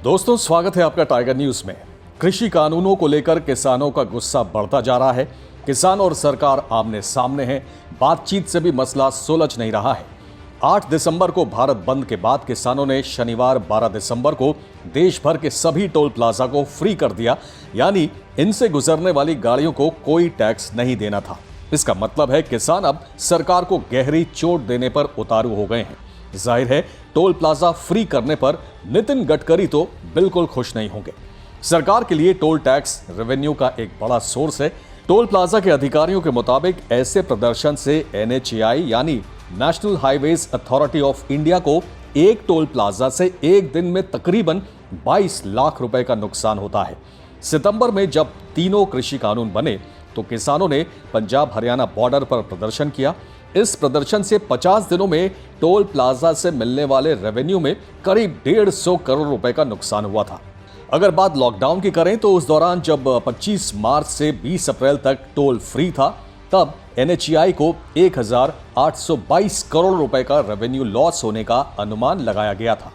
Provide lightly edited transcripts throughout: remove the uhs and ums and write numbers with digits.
दोस्तों, स्वागत है आपका टाइगर न्यूज में। कृषि कानूनों को लेकर किसानों का गुस्सा बढ़ता जा रहा है। किसान और सरकार आमने सामने हैं। बातचीत से भी मसला सुलझ नहीं रहा है। 8 दिसंबर को भारत बंद के बाद किसानों ने शनिवार 12 दिसंबर को देश भर के सभी टोल प्लाजा को फ्री कर दिया, यानी इनसे गुजरने वाली गाड़ियों को कोई टैक्स नहीं देना था। इसका मतलब है किसान अब सरकार को गहरी चोट देने पर उतारू हो गए हैं। जाहिर है, टोल प्लाजा फ्री करने पर नितिन गडकरी तो बिल्कुल खुश नहीं होंगे। सरकार के लिए टोल टैक्स रेवेन्यू का एक बड़ा सोर्स है। टोल प्लाजा के अधिकारियों के मुताबिक ऐसे प्रदर्शन से NHAI यानी national highways authority of India को एक टोल प्लाजा से एक दिन में तकरीबन 22 लाख रुपए का नुकसान होता है। सितंबर में जब तीनों कृषि कानून बने तो किसानों ने पंजाब हरियाणा बॉर्डर पर प्रदर्शन किया। इस प्रदर्शन से 50 दिनों में टोल प्लाजा से मिलने वाले रेवेन्यू में करीब 150 करोड़ रुपए का नुकसान हुआ था। अगर बात लॉकडाउन की करें तो उस दौरान जब 25 मार्च से 20 अप्रैल तक टोल फ्री था, तब NHAI को 1822 करोड़ रुपए का रेवेन्यू लॉस होने का अनुमान लगाया गया था।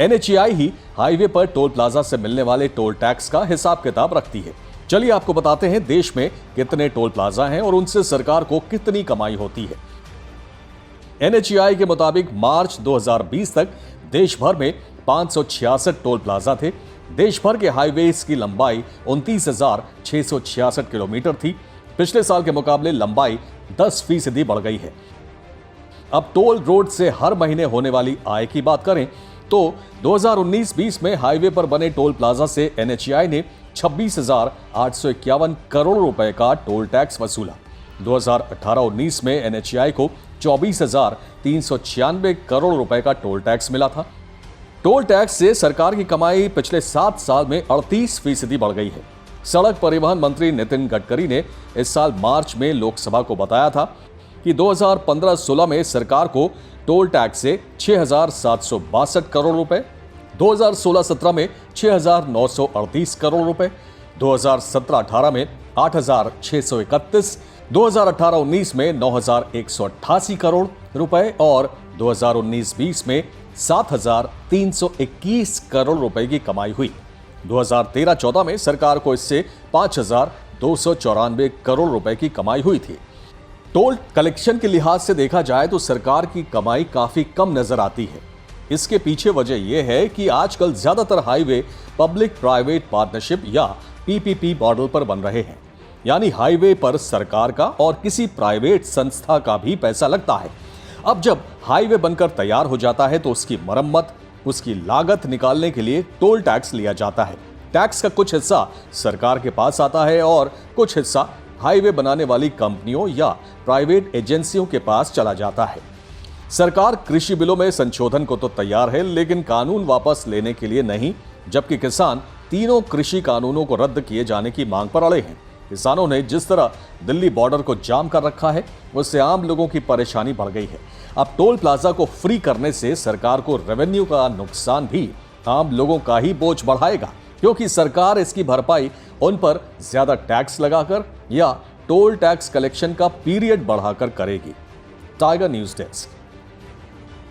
NHAI ही हाईवे पर टोल प्लाजा से मिलने वाले टोल टैक्स का हिसाब किताब रखती है। चलिए आपको बताते हैं देश में कितने टोल प्लाजा हैं और उनसे सरकार को कितनी कमाई होती है। NHAI के मुताबिक मार्च 2020 तक देश भर में 566 टोल प्लाजा थे। देश भर के हाईवेज की लंबाई 29,666 किलोमीटर थी। पिछले साल के मुकाबले लंबाई 10% बढ़ गई है। अब टोल रोड से हर महीने होने वाली आय की बात करें तो 2019-20 में हाईवे पर बने टोल प्लाजा से NHAI ने 26,851 करोड़ रुपए का टोल टैक्स वसूला। 2018-19 में NHAI को 24,396 करोड़ रुपए का टोल टैक्स मिला था। टोल टैक्स से सरकार की कमाई पिछले 7 साल में 38% बढ़ गई है। सड़क परिवहन मंत्री नितिन गडकरी ने इस साल मार्च में लोकसभा को बताया था कि 2015-16 में सरकार को टोल टैक्स से 6,762 करोड़ रुपए, 2016-17 में 6,938 करोड़ रुपए, 2017-18 में 8,631, 2018-19 में 9,188 करोड़ रुपए और 2019-20 में 7,321 करोड़ रुपए की कमाई हुई। 2013-14 में सरकार को इससे 5,294 करोड़ रुपए की कमाई हुई थी। टोल कलेक्शन के लिहाज से देखा जाए तो सरकार की कमाई काफी कम नजर आती है। इसके पीछे वजह यह है कि आजकल ज्यादातर हाईवे पब्लिक प्राइवेट पार्टनरशिप या PPP मॉडल पर बन रहे हैं, यानी हाईवे पर सरकार का और किसी प्राइवेट संस्था का भी पैसा लगता है। अब जब हाईवे बनकर तैयार हो जाता है तो उसकी मरम्मत, उसकी लागत निकालने के लिए टोल टैक्स लिया जाता है। टैक्स का कुछ हिस्सा सरकार के पास आता है और कुछ हिस्सा हाईवे बनाने वाली कंपनियों या प्राइवेट एजेंसियों के पास चला जाता है। सरकार कृषि बिलों में संशोधन को तो तैयार है, लेकिन कानून वापस लेने के लिए नहीं, जबकि किसान तीनों कृषि कानूनों को रद्द किए जाने की मांग पर अड़े हैं। किसानों ने जिस तरह दिल्ली बॉर्डर को जाम कर रखा है, उससे आम लोगों की परेशानी बढ़ गई है। अब टोल प्लाजा को फ्री करने से सरकार को रेवेन्यू का नुकसान भी आम लोगों का ही बोझ बढ़ाएगा, क्योंकि सरकार इसकी भरपाई उन पर ज्यादा टैक्स लगाकर या टोल टैक्स कलेक्शन का पीरियड बढ़ाकर करेगी। Tiger news desk.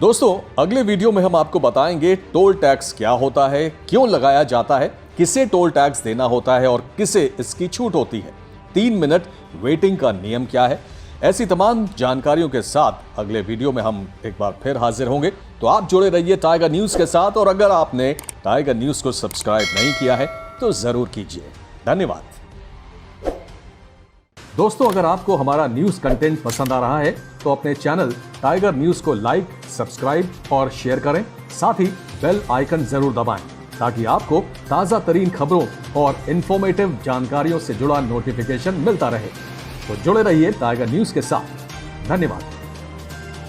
दोस्तों, अगले वीडियो में हम आपको बताएंगे टोल टैक्स क्या होता है, क्यों लगाया जाता है, किसे टोल टैक्स देना होता है और किसे इसकी छूट होती है, 3 मिनट वेटिंग का नियम क्या है। ऐसी तमाम जानकारियों के साथ अगले वीडियो में हम एक बार फिर हाजिर होंगे। तो आप जुड़े रहिए टाइगर न्यूज के साथ, और अगर आपने टाइगर न्यूज को सब्सक्राइब नहीं किया है तो जरूर कीजिए। धन्यवाद। दोस्तों, अगर आपको हमारा न्यूज कंटेंट पसंद आ रहा है तो अपने चैनल टाइगर न्यूज को लाइक, सब्सक्राइब और शेयर करें। साथ ही बेल आइकन जरूर दबाएं ताकि आपको ताजा तरीन खबरों और इंफॉर्मेटिव जानकारियों से जुड़ा नोटिफिकेशन मिलता रहे। तो जुड़े रहिए टाइगर न्यूज के साथ। धन्यवाद।